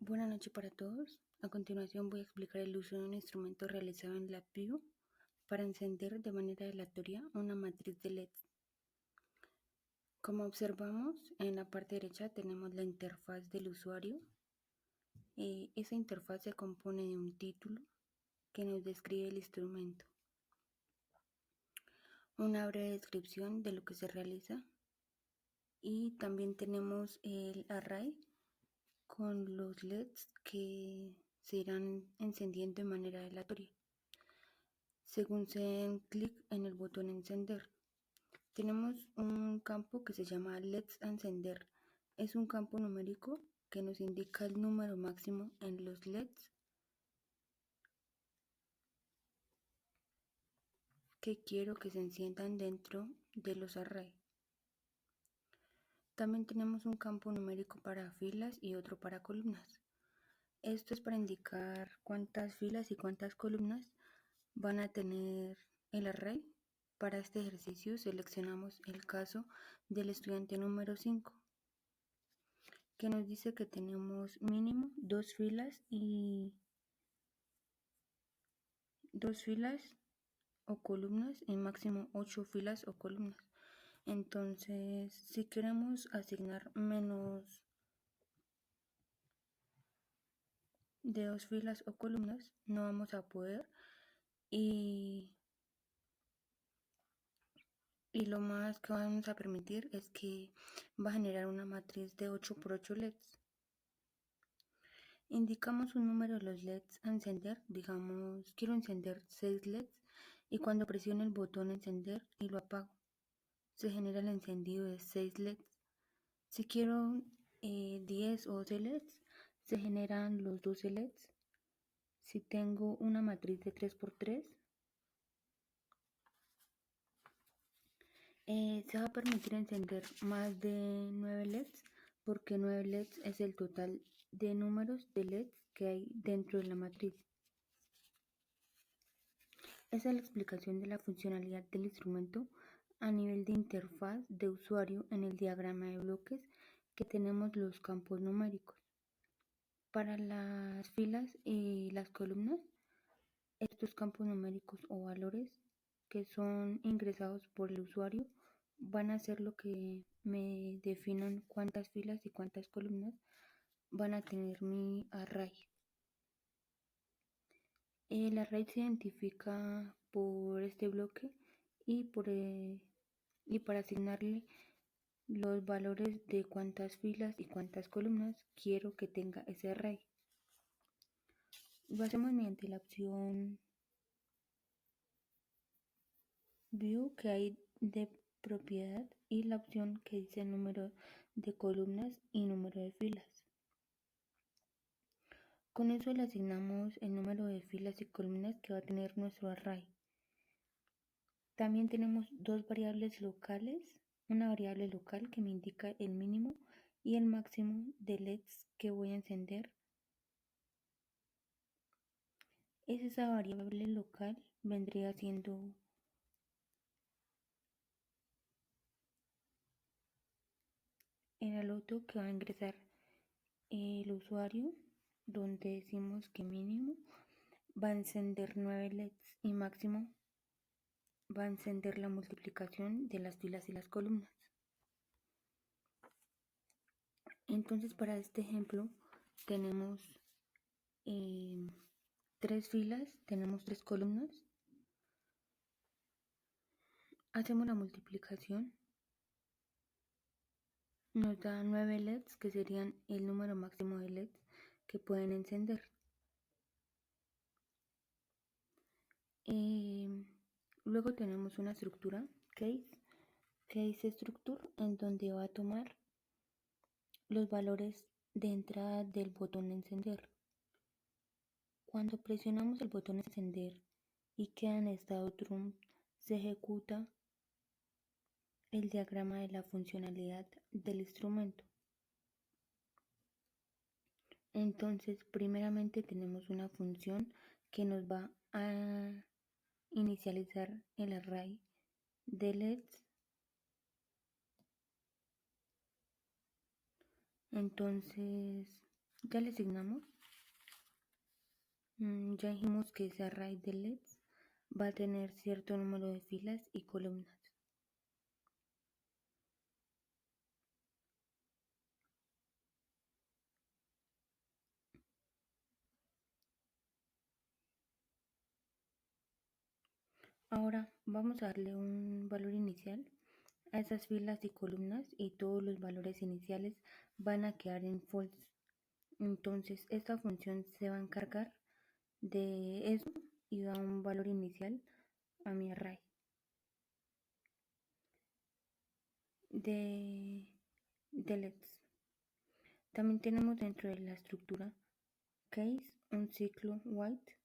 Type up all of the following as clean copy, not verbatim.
Buenas noches para todos. A continuación voy a explicar el uso de un instrumento realizado en LabVIEW para encender de manera aleatoria una matriz de LED. Como observamos, en la parte derecha tenemos la interfaz del usuario. Esa interfaz se compone de un título que nos describe el instrumento, una breve descripción de lo que se realiza y también tenemos el array con los LEDs que se irán encendiendo de manera aleatoria según se den clic en el botón encender. Tenemos un campo que se llama LEDs a encender. Es un campo numérico que nos indica el número máximo en los LEDs que quiero que se enciendan dentro de los arrays. También tenemos un campo numérico para filas y otro para columnas. Esto es para indicar cuántas filas y cuántas columnas van a tener el array. Para este ejercicio seleccionamos el caso del estudiante número 5, que nos dice que tenemos mínimo 2 filas o columnas y máximo 8 filas o columnas. Entonces, si queremos asignar menos de 2 filas o columnas, no vamos a poder y lo más que vamos a permitir es que va a generar una matriz de 8 por 8 LEDs. Indicamos un número de los LEDs a encender, digamos, quiero encender 6 LEDs y cuando presiono el botón encender y lo apago, se genera el encendido de 6 LEDs. Si quiero 10 o 12 LEDs, se generan los 12 LEDs. Si tengo una matriz de 3x3, se va a permitir encender más de 9 LEDs porque 9 LEDs es el total de números de LEDs que hay dentro de la matriz. Esa es la explicación de la funcionalidad del instrumento a nivel de interfaz de usuario en el diagrama de bloques que tenemos los campos numéricos. Para las filas y las columnas, estos campos numéricos o valores que son ingresados por el usuario van a ser lo que me definan cuántas filas y cuántas columnas van a tener mi array. El array se identifica por este bloque y para asignarle los valores de cuántas filas y cuántas columnas quiero que tenga ese array. Lo hacemos mediante la opción View que hay de propiedad y la opción que dice número de columnas y número de filas. Con eso le asignamos el número de filas y columnas que va a tener nuestro array. También tenemos dos variables locales, una variable local que me indica el mínimo y el máximo de LEDs que voy a encender. Esa variable local vendría siendo el aloto que va a ingresar el usuario, donde decimos que mínimo va a encender 9 LEDs y máximo va a encender la multiplicación de las filas y las columnas. Entonces para este ejemplo tenemos 3 filas, tenemos 3 columnas. Hacemos la multiplicación, nos da 9 LEDs que serían el número máximo de LEDs que pueden encender. Luego tenemos una estructura case structure, en donde va a tomar los valores de entrada del botón de encender. Cuando presionamos el botón de encender y queda en estado true, se ejecuta el diagrama de la funcionalidad del instrumento. Entonces, primeramente tenemos una función que nos va a inicializar el array de LEDs. Entonces, Ya le asignamos. Ya dijimos que ese array de LEDs va a tener cierto número de filas y columnas. Ahora vamos a darle un valor inicial a esas filas y columnas y todos los valores iniciales van a quedar en false. Entonces esta función se va a encargar de eso y da un valor inicial a mi array de LEDs. También tenemos dentro de la estructura case un ciclo white.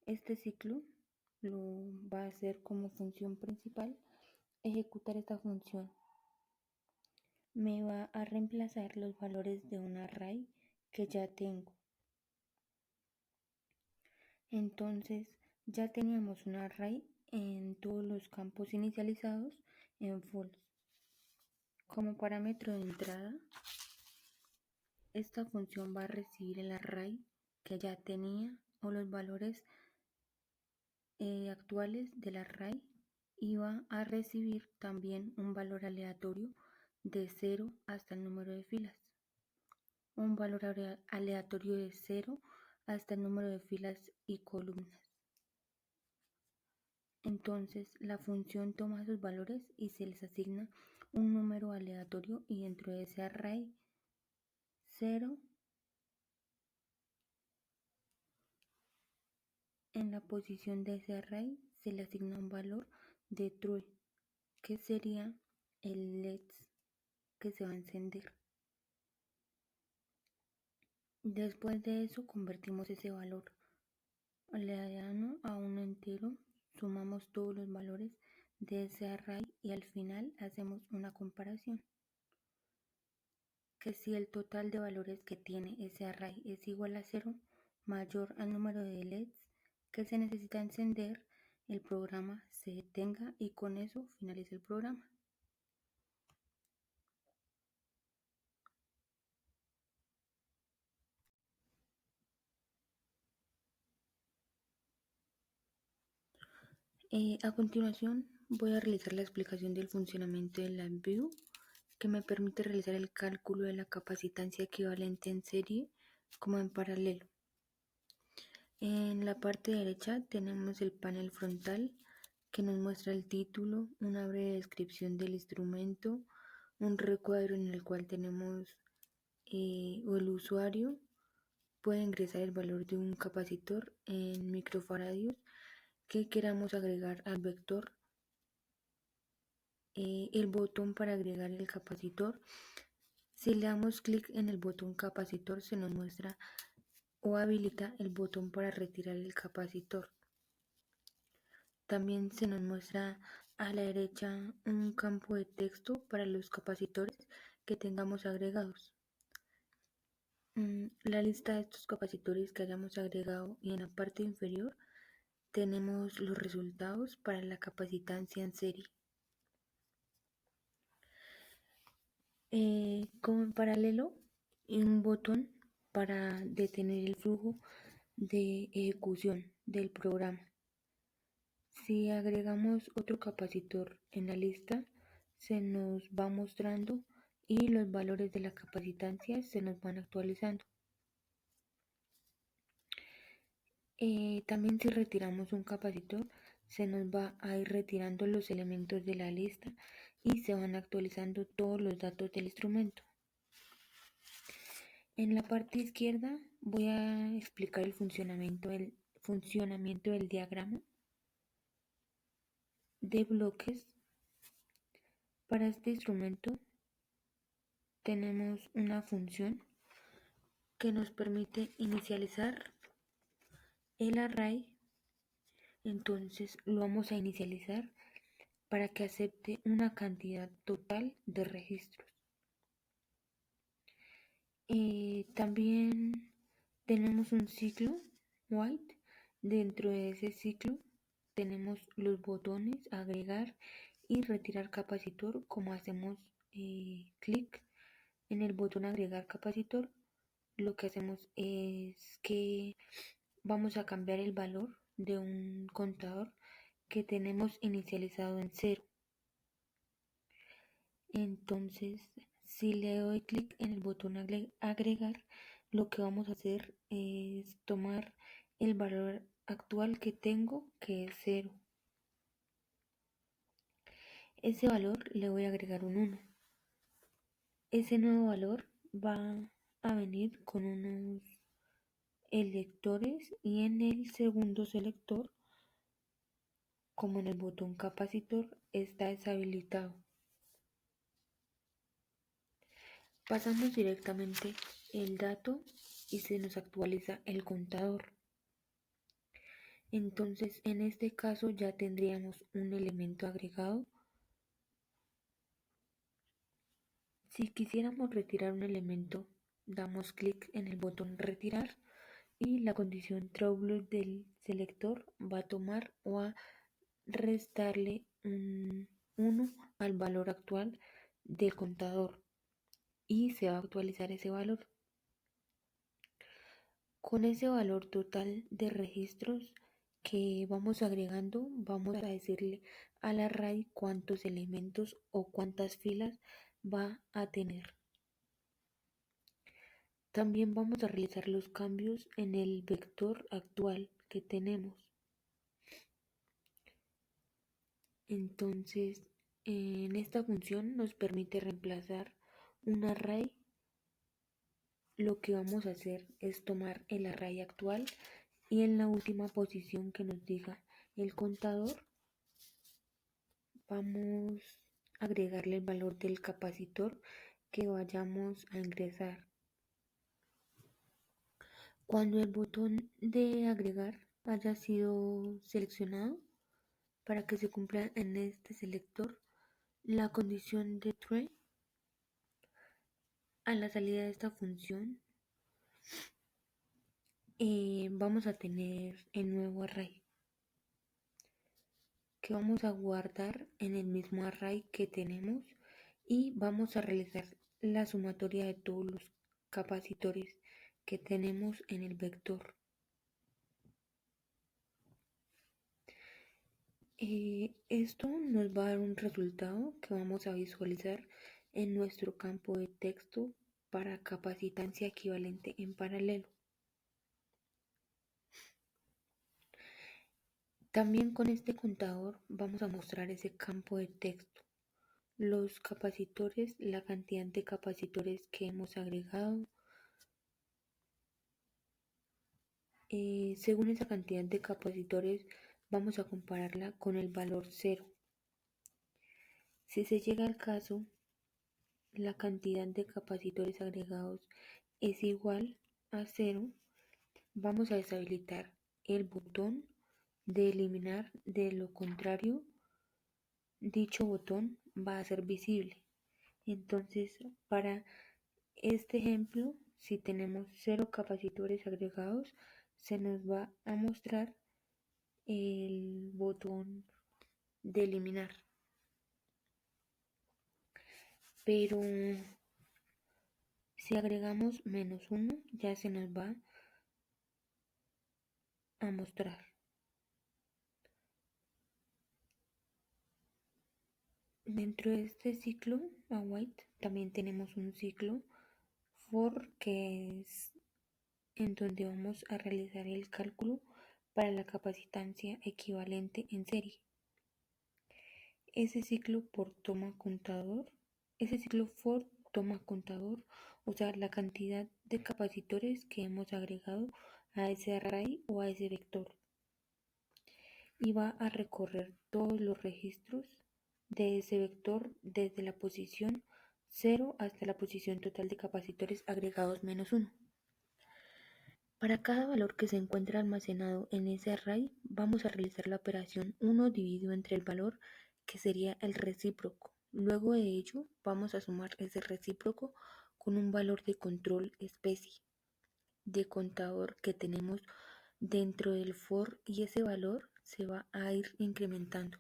Este ciclo lo va a hacer como función principal ejecutar esta función. Me va a reemplazar los valores de un array que ya tengo. Entonces ya teníamos un array en todos los campos inicializados en false. Como parámetro de entrada, esta función va a recibir el array que ya tenía o los valores actuales del array y va a recibir también un valor aleatorio de 0 hasta el número de filas. Un valor aleatorio de 0 hasta el número de filas y columnas. Entonces la función toma esos valores y se les asigna un número aleatorio y dentro de ese array 0 en la posición de ese array se le asigna un valor de true que sería el LEDs que se va a encender. Después de eso convertimos ese valor aleatorio a un entero, sumamos todos los valores de ese array y al final hacemos una comparación. Que si el total de valores que tiene ese array es igual a 0, mayor al número de LEDs que se necesita encender, el programa se detenga y con eso finaliza el programa. A continuación voy a realizar la explicación del funcionamiento de la view que me permite realizar el cálculo de la capacitancia equivalente en serie como en paralelo. En la parte derecha tenemos el panel frontal que nos muestra el título, una breve descripción del instrumento, un recuadro en el cual tenemos o el usuario puede ingresar el valor de un capacitor en microfaradios que queramos agregar al vector, el botón para agregar el capacitor. Si le damos clic en el botón capacitor se nos muestra o habilita el botón para retirar el capacitor. También se nos muestra a la derecha un campo de texto para los capacitores que tengamos agregados. La lista de estos capacitores que hayamos agregado y en la parte inferior tenemos los resultados para la capacitancia en serie. Como en paralelo, un botón para detener el flujo de ejecución del programa. Si agregamos otro capacitor en la lista, se nos va mostrando y los valores de la capacitancia se nos van actualizando. También si retiramos un capacitor, se nos va a ir retirando los elementos de la lista y se van actualizando todos los datos del instrumento. En la parte izquierda voy a explicar el funcionamiento del diagrama de bloques. Para este instrumento tenemos una función que nos permite inicializar el array. Entonces lo vamos a inicializar para que acepte una cantidad total de registros. También tenemos un ciclo white. Dentro de ese ciclo tenemos los botones agregar y retirar capacitor. Como hacemos clic en el botón agregar capacitor, lo que hacemos es que vamos a cambiar el valor de un contador que tenemos inicializado en cero. Entonces, si le doy clic en el botón agregar, lo que vamos a hacer es tomar el valor actual que tengo, que es cero. Ese valor le voy a agregar un 1. Ese nuevo valor va a venir con unos electores y en el segundo selector, como en el botón capacitor, está deshabilitado. Pasamos directamente el dato y se nos actualiza el contador. Entonces, en este caso ya tendríamos un elemento agregado. Si quisiéramos retirar un elemento, damos clic en el botón retirar y la condición true del selector va a tomar o a restarle un 1 al valor actual del contador y se va a actualizar ese valor. Con ese valor total de registros que vamos agregando, vamos a decirle al array cuántos elementos o cuántas filas va a tener. También vamos a realizar los cambios en el vector actual que tenemos. Entonces, en esta función nos permite reemplazar un array. Lo que vamos a hacer es tomar el array actual y en la última posición que nos diga el contador, vamos a agregarle el valor del capacitor que vayamos a ingresar. Cuando el botón de agregar haya sido seleccionado, para que se cumpla en este selector la condición de true, a la salida de esta función vamos a tener el nuevo array que vamos a guardar en el mismo array que tenemos y vamos a realizar la sumatoria de todos los capacitores que tenemos en el vector. Esto nos va a dar un resultado que vamos a visualizar en nuestro campo de texto para capacitancia equivalente en paralelo. También con este contador vamos a mostrar ese campo de texto, los capacitores, la cantidad de capacitores que hemos agregado. Según esa cantidad de capacitores vamos a compararla con el valor 0. Si se llega al caso, la cantidad de capacitores agregados es igual a 0, vamos a deshabilitar el botón de eliminar, de lo contrario, dicho botón va a ser visible. Entonces, para este ejemplo, si tenemos 0 capacitores agregados, se nos va a mostrar el botón de eliminar. Pero si agregamos -1, ya se nos va a mostrar. Dentro de este ciclo await también tenemos un ciclo for, que es en donde vamos a realizar el cálculo para la capacitancia equivalente en serie. Ese ciclo for toma contador, o sea, la cantidad de capacitores que hemos agregado a ese array o a ese vector, y va a recorrer todos los registros de ese vector desde la posición 0 hasta la posición total de capacitores agregados -1. Para cada valor que se encuentra almacenado en ese array, vamos a realizar la operación 1 dividido entre el valor, que sería el recíproco. Luego de ello, vamos a sumar ese recíproco con un valor de control especie de contador que tenemos dentro del for, y ese valor se va a ir incrementando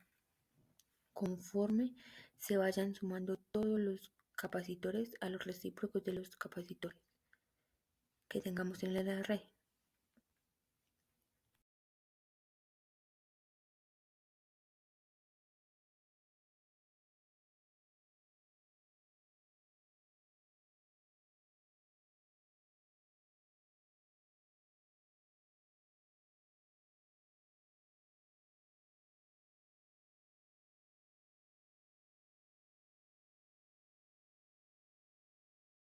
conforme se vayan sumando todos los capacitores a los recíprocos de los capacitores. que tengamos en el array.